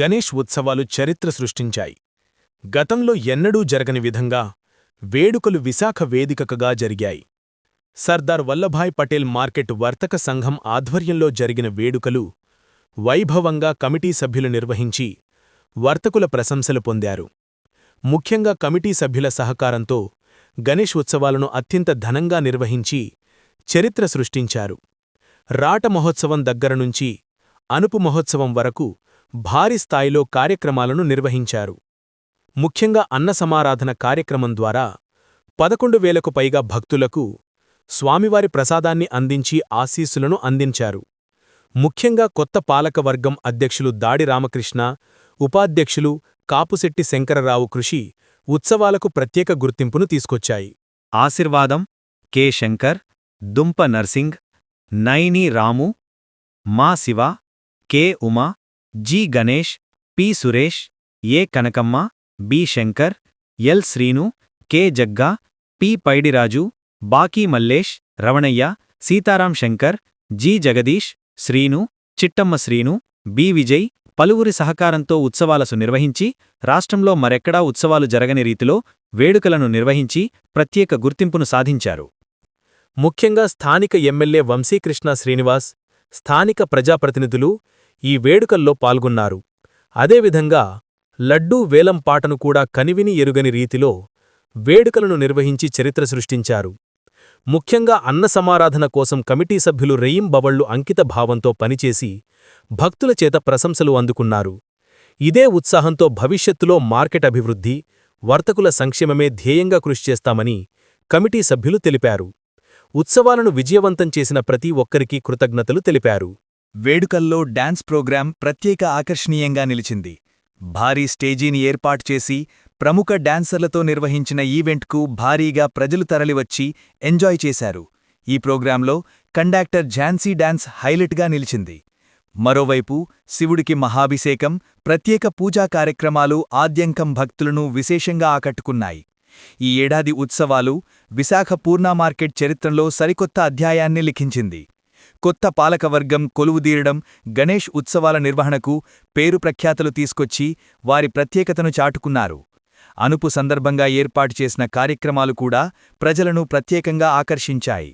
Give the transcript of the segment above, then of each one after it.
గణేష్ ఉత్సవాలు చరిత్ర సృష్టించాయి. గతంలో ఎన్నడూ జరగని విధంగా వేడుకలు విశాఖ వేదికగా జరిగాయి. సర్దార్ వల్లభాయ్ పటేల్ మార్కెట్ వర్తక సంఘం ఆధ్వర్యంలో జరిగిన వేడుకలు వైభవంగా కమిటీ సభ్యులు నిర్వహించి వర్తకుల ప్రశంసలు పొందారు. ముఖ్యంగా కమిటీ సభ్యుల సహకారంతో గణేష్ ఉత్సవాలను అత్యంత ఘనంగా నిర్వహించి చరిత్ర సృష్టించారు. రాట మహోత్సవం దగ్గరనుంచి అనుపు మహోత్సవం వరకు భారీ స్థాయిలో కార్యక్రమాలను నిర్వహించారు. ముఖ్యంగా అన్నసమారాధన కార్యక్రమం ద్వారా 11,000కు పైగా భక్తులకు స్వామివారి ప్రసాదాన్ని అందించి ఆశీస్సులను అందించారు. ముఖ్యంగా కొత్త పాలకవర్గం అధ్యక్షులు దాడి రామకృష్ణ, ఉపాధ్యక్షులు కాపుశెట్టి శంకరరావు కృషి ఉత్సవాలకు ప్రత్యేక గుర్తింపును తీసుకొచ్చాయి. ఆశీర్వాదం కె శంకర్, దుంప నర్సింగ్, నైని రాము, మా Shiva, K Uma, G Ganesh, P Suresh, A Kanakamma, B Shankar, L Srinu, K Jagga, P Paidiraju, Baki Mallesh, Ravanayya, Sitaram Shankar, G Jagadish, Srinu, Chittamma Srinu, B Vijay పలువురి సహకారంతో ఉత్సవాలను నిర్వహించి రాష్ట్రంలో మరెక్కడా ఉత్సవాలు జరగని రీతిలో వేడుకలను నిర్వహించి ప్రత్యేక గుర్తింపును సాధించారు. ముఖ్యంగా స్థానిక ఎమ్మెల్యే వంశీకృష్ణ శ్రీనివాస్, స్థానిక ప్రజాప్రతినిధులు ఈ వేడుకల్లో పాల్గొన్నారు. అదేవిధంగా లడ్డూ వేలం పాటను కూడా కనివిని ఎరుగని రీతిలో వేడుకలను నిర్వహించి చరిత్ర సృష్టించారు. ముఖ్యంగా అన్న సమారాధన కోసం కమిటీ సభ్యులు రెయింబవళ్లు అంకిత భావంతో పనిచేసి భక్తుల చేత ప్రశంసలు అందుకున్నారు. ఇదే ఉత్సాహంతో భవిష్యత్తులో మార్కెట్ అభివృద్ధి, వర్తకుల సంక్షేమమే ధ్యేయంగా కృషి చేస్తామని కమిటీ సభ్యులు తెలిపారు. ఉత్సవాలను విజయవంతం చేసిన ప్రతి ఒక్కరికీ కృతజ్ఞతలు తెలిపారు. వేడుకల్లో డాన్స్ ప్రోగ్రాం ప్రత్యేక ఆకర్షణీయంగా నిలిచింది. భారీ స్టేజీని ఏర్పాటు చేసి ప్రముఖ డాన్సర్లతో నిర్వహించిన ఈవెంట్కు భారీగా ప్రజలు తరలివచ్చి ఎంజాయ్ చేశారు. ఈ ప్రోగ్రాంలో కండక్టర్ ఝాన్సీ డాన్స్ హైలైట్గా నిలిచింది. మరోవైపు శివుడికి మహాభిషేకం, ప్రత్యేక పూజా కార్యక్రమాలు ఆద్యంకం భక్తులను విశేషంగా ఆకట్టుకున్నాయి. ఈ ఏడాది ఉత్సవాలు విశాఖ పూర్ణ మార్కెట్ చరిత్రలో సరికొత్త అధ్యాయాన్ని లిఖించింది. కొత్త పాలకవర్గం కొలువుదీరడం గణేష్ ఉత్సవాల నిర్వహణకు పేరు ప్రఖ్యాతలు తీసుకొచ్చి వారి ప్రత్యేకతను చాటుకున్నారు. అనుపు సందర్భంగా ఏర్పాటు చేసిన కార్యక్రమాలు కూడా ప్రజలను ప్రత్యేకంగా ఆకర్షించాయి.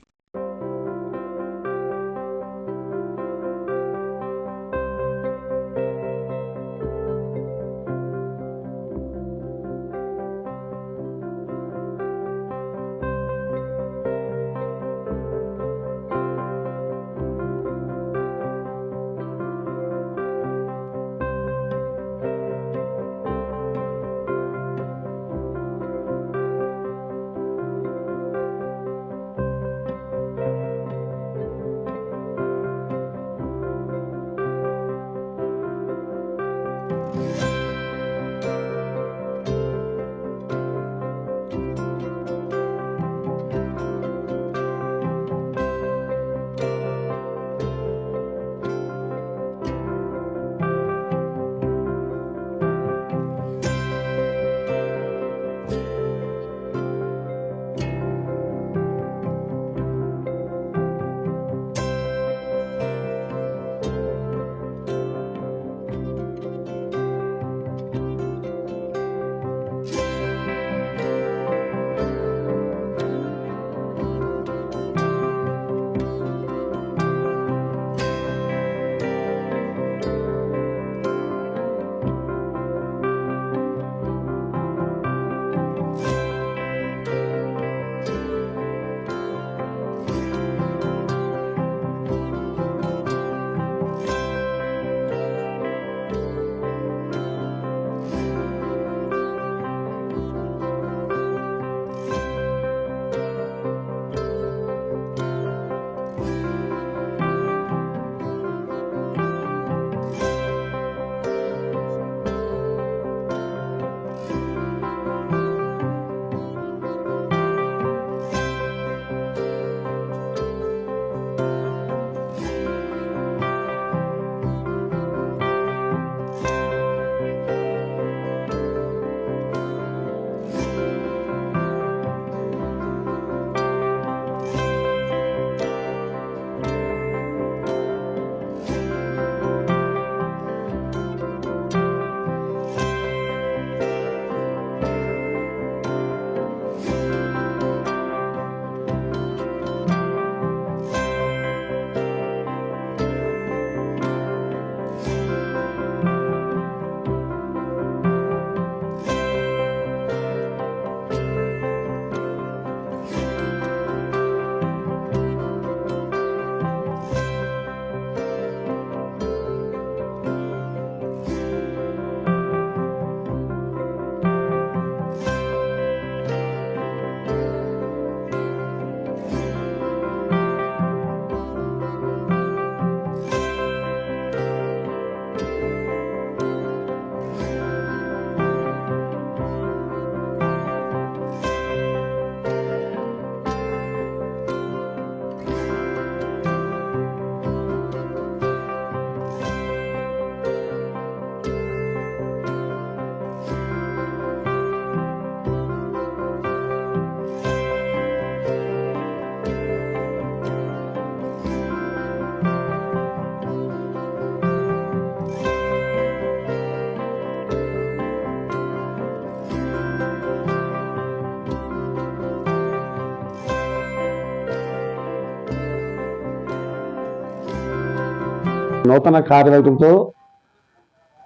నూతన కార్యవైఖరితో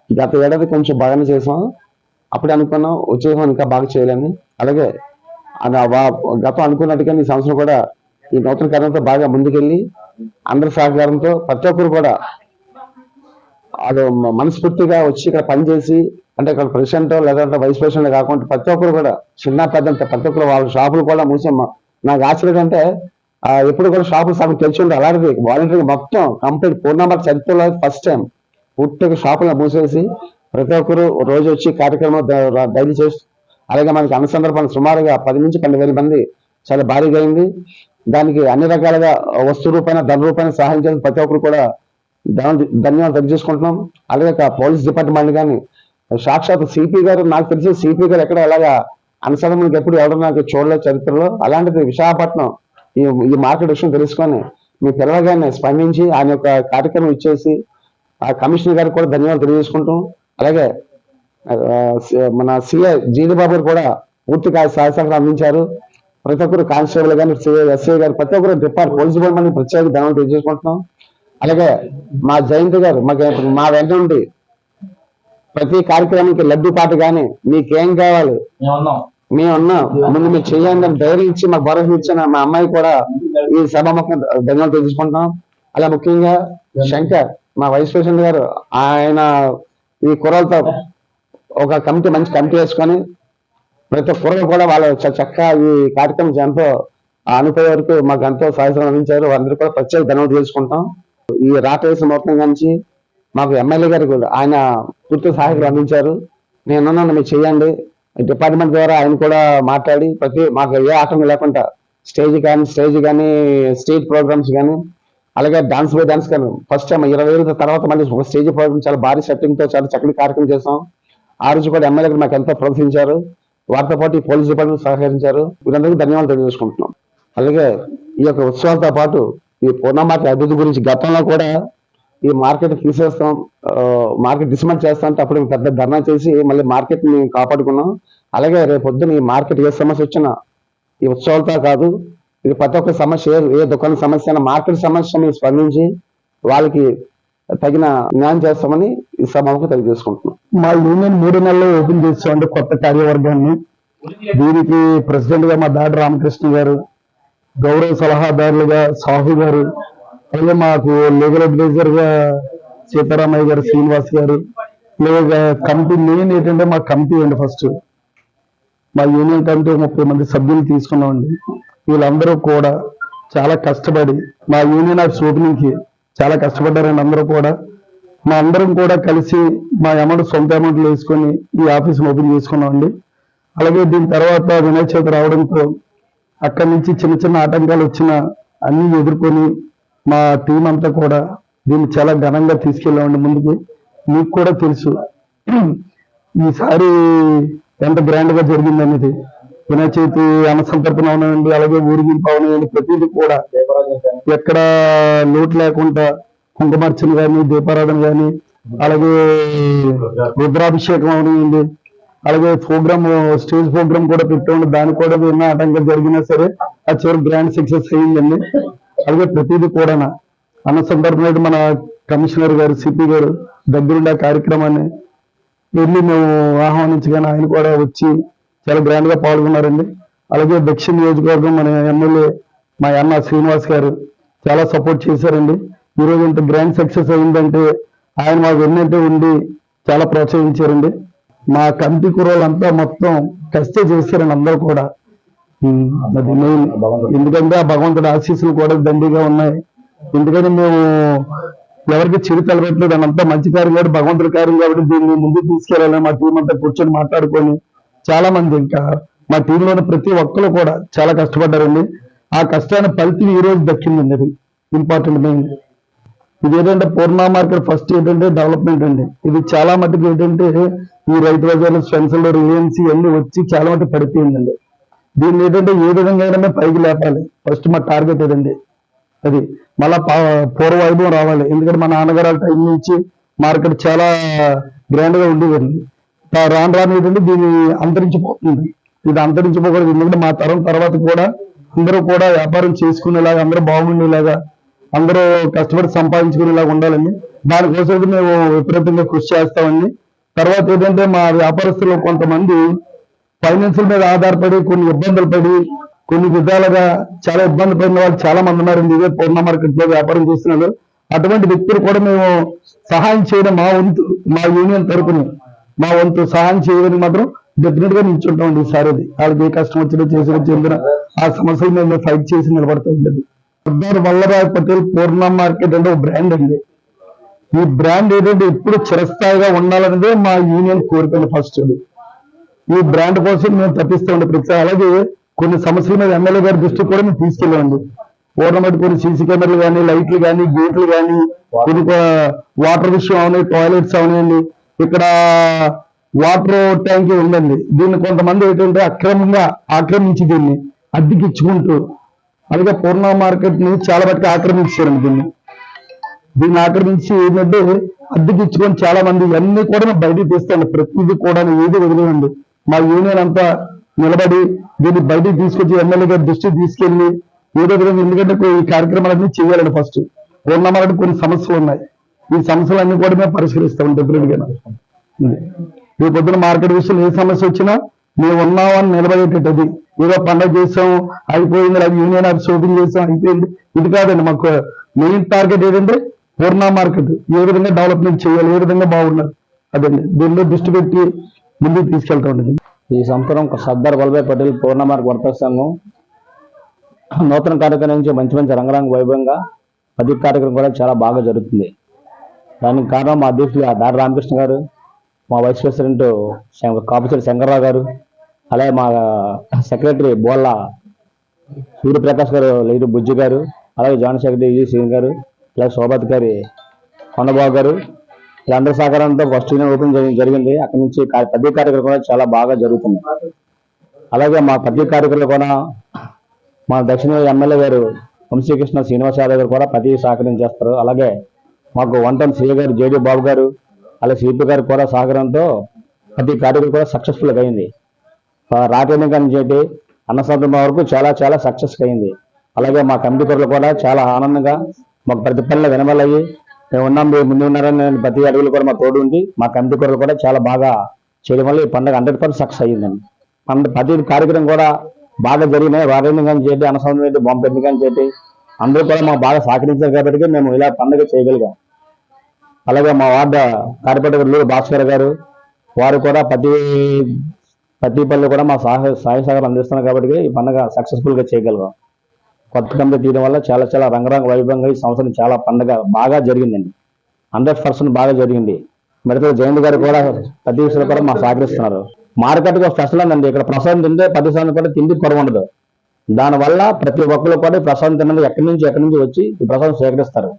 గత ఏడాది కొంచెం బాగానే చేసాం. అప్పుడే అనుకున్నాం వచ్చేసాం ఇంకా బాగా చేయాలని. అలాగే గతం అనుకున్నట్టుగా ఈ సంవత్సరం కూడా ఈ నూతన కార్యంతో బాగా ముందుకెళ్ళి అందరి సహకారంతో ప్రతి ఒక్కరు కూడా అది మనస్ఫూర్తిగా వచ్చి ఇక్కడ పనిచేసి, అంటే ఇక్కడ ప్రెసిడెంట్ లేదంటే వైస్ ప్రెసిడెంట్ కాకుండా ప్రతి ఒక్కరు కూడా చిన్న పెద్ద ప్రతి ఒక్కరు వాళ్ళ షాపులు కూడా మూసాం. నాకు ఆశ్చర్యం అంటే ఎప్పుడు కూడా షాపులు సగం తెరిచి ఉండే, అలాంటిది వాలంటీర్ మొత్తం కంప్లీట్ పూర్ణమార్గ చరిత్రలో ఫస్ట్ టైం పూర్తిగా షాపులను మూసేసి ప్రతి ఒక్కరు రోజు వచ్చి కార్యక్రమం డైలీ చేస్తూ, అలాగే మనకి అన్న సందర్భాలు సుమారుగా 10 నుంచి 12,000 మంది చాలా భారీగా అయింది. దానికి అన్ని రకాలుగా వస్తు రూపాయన ధన రూపాయన సహాయం చేసిన ప్రతి ఒక్కరు కూడా ధన్యవాదాలు తెలియజేసుకుంటున్నాం. అలాగే పోలీస్ డిపార్ట్మెంట్ కానీ సాక్షాత్ సిపి గారు, నాకు తెలిసి సిపి గారు ఎక్కడ ఎలాగా అనుసరణకి ఎప్పుడు ఎవరు నాకు చూడలేదు చరిత్రలో. అలాంటిది విశాఖపట్నం ఈ మార్కెట్ విషయం తెలుసుకొని మీ పిల్లలుగానే స్పందించి ఆయన యొక్క కార్యక్రమం ఇచ్చేసి ఆ కమిషనర్ గారికి కూడా ధన్యవాదాలు తెలియజేసుకుంటాం. అలాగే మన సిఐ జీడి బాబు గారు కూడా పూర్తిగా సహాయ సహకారం అందించారు. ప్రతి ఒక్కరు కానిస్టేబుల్ కానీ ఎస్ఐ గారు ప్రతి ఒక్కరు పోలీసు డిపార్ట్మెంట్ ప్రత్యేక ధన్యవాదాలు తెలియజేసుకుంటున్నాం. అలాగే మా జయంతి గారు మా వెంట నుండి ప్రతి కార్యక్రమానికి లడ్డు పాట కానీ మీకేం కావాలి మేము ఉన్నాం, ముందు మీరు చేయండి అని ధైర్యం ఇచ్చి మాకు భరోసా ఇచ్చిన మా అమ్మాయి కూడా ఈ సభాముఖం ధన్యవాదాలు తెలుసుకుంటున్నాం. అలా ముఖ్యంగా శంకర్ మా వైస్ ప్రెసిడెంట్ గారు, ఆయన ఈ కుర్రలతో ఒక కమిటీ మంచి కమిటీ వేసుకొని ప్రతి కుర్రలు కూడా వాళ్ళు చక్కగా ఈ కార్యక్రమం ఎంతో అనుకునే వరకు మాకు ఎంతో సహాయం అందించారు. అందరూ కూడా ప్రత్యేక ధన్యవాదాలు తెలుసుకుంటాం. ఈ రాటేసిన మొత్తం నుంచి మాకు ఎమ్మెల్యే గారు కూడా ఆయన పూర్తి సహాయకులు అందించారు. నేనున్నాను మీరు చేయండి, డిపార్ట్మెంట్ ద్వారా ఆయన కూడా మాట్లాడి మాకు ఏ ఆటంకం లేకుండా స్టేజ్ కానీ స్టేజ్ ప్రోగ్రామ్స్ కానీ అలాగే డాన్స్ బై డాన్స్ కానీ ఫస్ట్ టైం 20,000 తర్వాత మళ్ళీ ఒక స్టేజ్ ప్రోగ్రామ్ చాలా భారీ సెట్టింగ్ తో చాలా చక్కటి కార్యక్రమం చేసాం. ఆ రోజు కూడా ఎమ్మెల్యే గారు మాకు ఎంతో ప్రోత్సహించారు. వారితో పాటు ఈ పోలీస్ డిపార్ట్మెంట్ సహకరించారు. వీరందరికీ ధన్యవాదాలు తెలియజేసుకుంటున్నాం. అలాగే ఈ యొక్క ఉత్సవాలతో పాటు ఈ పూర్ణమార్కెట్ అభివృద్ధి గురించి గతంలో కూడా ఈ మార్కెట్ తీసేస్తాం, మార్కెట్ డిస్మెంట్ చేస్తాం అంటే అప్పుడు పెద్ద ధర్నా చేసి మళ్ళీ మార్కెట్ ని కాపాడుకున్నాం. అలాగే రేపు పొద్దున ఈ మార్కెట్ ఏ సమస్య వచ్చినా ఈ ఉత్సవాలతో కాదు, ఇది ప్రతి ఒక్క సమస్య ఏ దుకాణ సమస్య అయినా మార్కెట్ సమస్య మీద స్పందించి వాళ్ళకి తగిన న్యాయం చేస్తామని ఈ సభకు తెలియజేసుకుంటున్నాం. మా యూనియన్ 3 నెలలు ఓపెన్ చేస్తామంటే కొత్త కార్యవర్గాన్ని. దీనికి ప్రెసిడెంట్ గా మా దాడి రామకృష్ణ గారు, గౌరవ సలహాదారులుగా సాహు గారు, అలాగే మాకు లీగల్ అడ్వైజర్ గా సీతారామయ్య గారు, శ్రీనివాస్ గారు, లేదా కమిటీ మెయిన్ ఏంటంటే మా కమిటీ అండి. ఫస్ట్ మా యూనియన్ కమిటీ 30 మంది సభ్యులు తీసుకున్నామండి. వీళ్ళందరూ కూడా చాలా కష్టపడి మా యూనియన్ ఆఫీస్ ఓపెనింగ్ కి చాలా కష్టపడ్డారండి. అందరూ కూడా మా అందరం కూడా కలిసి మా అమౌంట్ సొంత అమౌంట్లు వేసుకొని ఈ ఆఫీస్ ఓపెన్ చేసుకున్నామండి. అలాగే దీని తర్వాత వినాయక చవితి రావడంతో అక్కడి నుంచి చిన్న చిన్న ఆటంకాలు వచ్చినా అన్ని ఎదుర్కొని మా టీం అంతా కూడా దీన్ని చాలా ఘనంగా తీసుకెళ్ళామండి ముందుకి. మీకు కూడా తెలుసు ఈసారి ఎంత గ్రాండ్ గా జరిగింది అనేది. వినాయక చవితి అన్న సంతర్పణ అవునండి, అలాగే ఊరిగింపు అవునండి, ప్రతిదీ కూడా ఎక్కడ లోటు లేకుండా కుంకుమార్చన కానీ, దీపారాధన కానీ, అలాగే రుద్రాభిషేకం అవునండి, అలాగే ప్రోగ్రామ్ స్టేజ్ ప్రోగ్రామ్ కూడా పెట్టండి. దానికి కూడా ఎన్నో ఆటంకం జరిగినా సరే అది చివరికి గ్రాండ్ సక్సెస్ అయ్యిందండి. అలాగే ప్రతిదీ కూడా అన్న సందర్భంలో మన కమిషనర్ గారు, సిపి గారు దగ్గరుండి ఆ కార్యక్రమాన్ని వెళ్ళి మేము ఆహ్వానించగానే ఆయన కూడా వచ్చి చాలా గ్రాండ్ గా పాల్గొన్నారండి. అలాగే దక్షిణ నియోజకవర్గం మన ఎమ్మెల్యే మా అన్న శ్రీనివాస్ గారు చాలా సపోర్ట్ చేశారండి. ఈ రోజు ఇంత గ్రాండ్ సక్సెస్ అయిందంటే ఆయన మాకు ఎన్నంటే ఉండి చాలా ప్రోత్సహించారండి. మా కమిటీ కుర్రోళ్ళంతా మొత్తం కష్టే చేశారండి అందరూ కూడా. అది మెయిన్, ఎందుకంటే ఆ భగవంతుడి ఆశీస్సులు కూడా దండిగా ఉన్నాయి. ఎందుకంటే మేము ఎవరికి చెడు తలపెట్టలేదు, అంతా మంచి కార్యం కాబట్టి భగవంతుడి కార్యం కాబట్టి దీన్ని ముందుకు తీసుకెళ్ళాలని మా టీం అంతా కూర్చొని మాట్లాడుకొని చాలా మంది ఇంకా మా టీంలోని ప్రతి ఒక్కరు కూడా చాలా కష్టపడ్డారండి. ఆ కష్టాన్ని ఫలితం ఈ రోజు దక్కిందండి. అది ఇంపార్టెంట్ మెయిన్. ఇది ఏంటంటే పూర్ణ మార్కెట్ ఫస్ట్ ఏంటంటే డెవలప్మెంట్ అండి. ఇది చాలా మటుకు ఏంటంటే ఈ రైతు బజార్లు, స్పెన్సర్లు, రిలయన్స్ ఇవన్నీ వచ్చి చాలా మటుకు పడిపోయిందండి. దీన్ని ఏంటంటే ఏ విధంగా అయినా పైకి లేపాలి. ఫస్ట్ మా టార్గెట్ ఏదండి అది. మళ్ళా పూర్వ వైభవం రావాలి. ఎందుకంటే మా నాన్నగారు టైం నుంచి మార్కెట్ చాలా గ్రాండ్ గా ఉండేదండి. రాను రాను ఏంటంటే దీన్ని అంతరించిపోతుంది. ఇది అంతరించిపోకూడదు. ఎందుకంటే మా తరం తర్వాత కూడా అందరూ కూడా వ్యాపారం చేసుకునేలాగా, అందరూ బాగుండేలాగా అందరూ కష్టపడి సంపాదించుకునేలాగా ఉండాలండి. దానికోసం మేము విపరీతంగా కృషి చేస్తామండి. తర్వాత ఏంటంటే మా వ్యాపారస్తులు కొంతమంది ఫైనాన్షియల్ మీద ఆధారపడి కొన్ని ఇబ్బందులు పడి కొన్ని విధాలుగా చాలా ఇబ్బంది పడిన వాళ్ళు చాలా మంది ఉన్నారండి. ఇదే పూర్ణ మార్కెట్ లో వ్యాపారం చేస్తున్నారు. అటువంటి వ్యక్తులు కూడా మేము సహాయం చేయడం మా యూనియన్ తరపున మా వంతు సహాయం చేయడానికి మాత్రం డెఫినెట్ గా నిల్చుంటామండి. ఈసారి అది వాళ్ళకి ఏ కష్టం వచ్చినా చేసి చెందిన ఆ సమస్యలు మేము ఫైట్ చేసి నిలబడుతూ ఉండేది. సర్దార్ వల్లభాయ్ పటేల్ పూర్ణ మార్కెట్ అంటే ఒక బ్రాండ్ అండి. ఈ బ్రాండ్ ఏంటంటే ఎప్పుడు చిరస్థాయిగా ఉండాలనేదే మా యూనియన్ కోరికలు ఫస్ట్. ఈ బ్రాండ్ కోసం మేము తప్పిస్తూ ఉండే ప్రతి అలాగే కొన్ని సమస్యల మీద ఎమ్మెల్యే గారి దృష్టికి కూడా మేము తీసుకెళ్ళామండి. పూర్ణమట్టి కొన్ని సీసీ కెమెరాలు కానీ, లైట్లు కానీ, గేట్లు కానీ, కొన్ని వాటర్ విషయం అవునాయి, టాయిలెట్స్ అవునాయండి. ఇక్కడ వాటర్ ట్యాంక్ ఉందండి. దీన్ని కొంతమంది ఏంటంటే అక్రమంగా ఆక్రమించి దీన్ని అద్దెకిచ్చుకుంటూ అలాగే పూర్ణ మార్కెట్ ని చాలా మటుకు ఆక్రమించారండి. దీన్ని ఆక్రమించి ఏంటంటే అద్దెకిచ్చుకొని చాలా మంది అన్ని కూడా బయటికి తీస్తాండి. ప్రతిదీ కూడా ఏది వదిలేయండి. మా యూనియన్ అంతా నిలబడి దీన్ని బయటికి తీసుకొచ్చి ఎమ్మెల్యే గారి దృష్టికి తీసుకెళ్లి ఏదో విధంగా, ఎందుకంటే ఈ కార్యక్రమాలన్నీ చేయాలండి. ఫస్ట్ పూర్ణ మార్కెట్ కొన్ని సమస్యలు ఉన్నాయి. ఈ సమస్యలన్నీ కూడా మేము పరిష్కరిస్తాం డెఫినెట్ గా. ఈ పొద్దున మార్కెట్ విషయంలో ఏ సమస్య వచ్చినా మేము ఉన్నామని నిలబడేటది. ఏదో పండుగ చేసాం అయిపోయింది, అది యూనియన్ ఆఫీస్ ఓపెన్ చేసాం అయిపోయింది, ఇది కాదండి. మాకు మెయిన్ టార్గెట్ ఏంటంటే పూర్ణ మార్కెట్ ఏ విధంగా డెవలప్మెంట్ చేయాలి, ఏ విధంగా బాగున్నారు అదండి. దీనిలో దృష్టి పెట్టి ముందుకు తీసుకెళ్తా ఉండేది. ఈ సంవత్సరం సర్దార్ వల్లభాయ్ పటేల్ పూర్ణ మార్కెట్ వర్తక సంఘం నూతన కార్యక్రమం నుంచి మంచి రంగరంగ వైభవంగా 10వ కార్యక్రమం కూడా చాలా బాగా జరుగుతుంది. దానికి కారణం మా అధ్యక్షులు దాడి రామకృష్ణ గారు, మా వైస్ ప్రెసిడెంట్ కాపుచెట్టి శంకర్రావు గారు, అలాగే మా సెక్రటరీ బోళ్ళ సూర్యప్రకాష్ గారు, లైరు బుజ్జి గారు, అలాగే జాయింట్ సెక్రటరీ శ్రీని గారు, అలాగే శోభాత్ గారి కొండబాబు గారు, వీళ్ళందరి సహకారంతో ఫస్ట్ యూనియన్ ఓపెన్ జరిగింది. అక్కడి నుంచి 10వ కార్యక్రమం కూడా చాలా బాగా జరుగుతుంది. అలాగే మా 10వ కార్యక్రమం కూడా మా దక్షిణ ఎమ్మెల్యే గారు వంశీకృష్ణ శ్రీనివాస్ యాదవ్ గారు కూడా ప్రతి సహకారం చేస్తారు. అలాగే మాకు 1 టౌన్ సీఏ గారు జేడీ బాబు గారు, అలాగే సిపి గారు కూడా సహకారంతో ప్రతి కార్యక్రమం కూడా సక్సెస్ఫుల్గా అయింది. రాటేని కానీ అన్నసంతరం వరకు చాలా సక్సెస్ అయింది. అలాగే మా కమిటీ కొరలు కూడా చాలా ఆనందంగా మాకు ప్రతి పనిలో వినమలయ్యి మేము ఉన్నాం, మీరు ముందు ఉన్నారని ప్రతి అడుగులు కూడా మా తోడు ఉంది. మా కమిటీ కొరలు కూడా చాలా బాగా చేయడం వల్ల ఈ పండుగ 100% సక్సెస్ అయ్యిందండి. ప్రతి కార్యక్రమం కూడా బాగా జరిగినాయి. రాటేని కానీ చేతి అన్నసంతరం బొంపెండి కానీ చేతి అందరూ కూడా మాకు బాగా సహకరించారు కాబట్టి మేము ఇలా పండుగ చేయగలిగాం. అలాగే మా వార్డు కార్పొరేటర్ భాస్కర్ గారు వారు కూడా ప్రతి పనులు కూడా మా సహాయ సహకారం అందిస్తున్నారు కాబట్టి ఈ పండుగ సక్సెస్ఫుల్ గా చేయగలిగాం. కొత్త కమిటీ తీయడం వల్ల చాలా రంగరంగ వైభవంగా ఈ సంవత్సరం చాలా పండుగ బాగా జరిగిందండి. 100% బాగా జరిగింది. మిగతా జయంత్ గారు కూడా ప్రతి విషయంలో కూడా మాకు సహకరిస్తున్నారు. మార్కెట్ స్పెషల్ అండి. ఇక్కడ ప్రసాదం తింటే 10 శాతం కూడా తిండి కొరవ ఉండదు. దానివల్ల ప్రతి ఒక్కరు కూడా ప్రసాదం తిన్నది ఎక్కడి నుంచి వచ్చి ఈ ప్రసాదం సేకరిస్తారు.